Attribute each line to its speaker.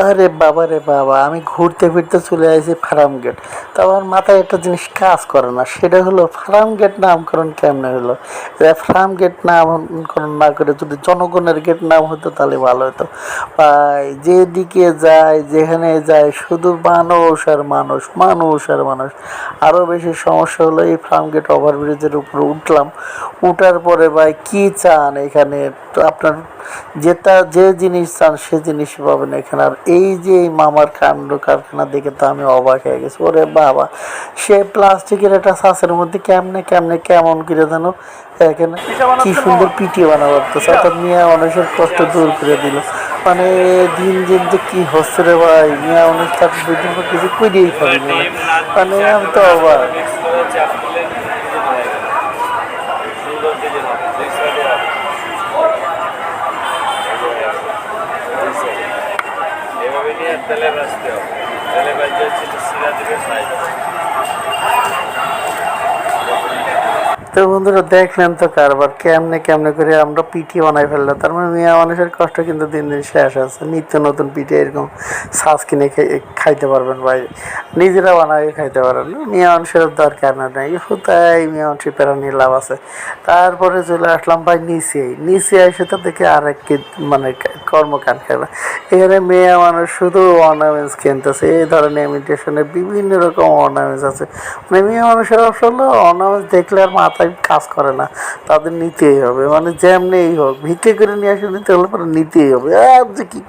Speaker 1: আরে বাবা রে বাবা, আমি ঘুরতে ফিরতে চলে আসি ফার্ম গেট। তো আমার মাথায় একটা জিনিস কাজ করে না, সেটা হলো ফার্ম গেট নামকরণ কেমনে হলো। ফার্ম গেট নামকরণ না করে যদি জনগণের গেট নাম হতো তাহলে ভালো হতো। ভাই, যেদিকে যায় যেখানে যায় শুধু মানুষ আর মানুষ, মানুষ আর মানুষ। আরও বেশি সমস্যা হলো এই ফার্ম গেট ওভারব্রিজের উপরে উঠলাম, উঠার পরে ভাই কি চান এখানে, তো আপনার যেটা যে জিনিস চান সে জিনিসই পাবেন এখানে। আর এই যে এই মামার কাণ্ড কারখানা দেখে তো আমি অবাক হয়ে গেছি। ওরে বাবা, সে প্লাস্টিকের একটা ছাঁচের মধ্যে কেমনে কেমনে কেমন করে যেন এখানে কি সুন্দর পিঠে বানাবো পারতেছে, অর্থাৎ মিয়া মানুষের কষ্ট দূর করে দিল। মানে দিন দিন যে কি হচ্ছে রে ভাই, মিয়া মানুষ তার দুদিন পর কিছু করিয়েই খাবে না। মানে আমি তো অবাক।
Speaker 2: এভাবে নিয়ে তেলে ভাজতে হবে, তেলে ভাজতে হচ্ছে সিরা দিবে ফ্রাই হবে।
Speaker 1: তো বন্ধুরা, দেখলেন তো কারবার কেমনে কেমনে করে আমরা পিঠে বানাই ফেললাম। তার মানে মিয়া মানুষের কষ্ট কিন্তু দিন দিন শেষ আছে। নিত্য নতুন পিঠে এরকম সাজ কিনে খাইতে পারবেন ভাই, নিজেরা বানাই খাইতে পারেন। মিয়া মানুষের দরকার নেই, তাই মিয়া মানুষের প্যারা নিয়ে লাভ আছে। তারপরে চলে আসলাম ভাই নিচে, নিচে এসে তো দেখে আর এক মানে কর্মকাণ্ড খেলা। এখানে মেয়ে মানুষ শুধু অর্নামেন্টস কিনতেছে, এই ধরনের ইমিটেশনের বিভিন্ন রকম অর্নামেন্টস আছে। মানে মেয়ে মানুষের আসলে অর্নামেন্টস দেখলে আর মাথায় কাজ করে না, তাদের নিতেই হবে। মানে যেমনিই হোক ভিক্ষে করে নিয়ে আসে, নিতে হলে পরে নিতেই হবে। আর যে কী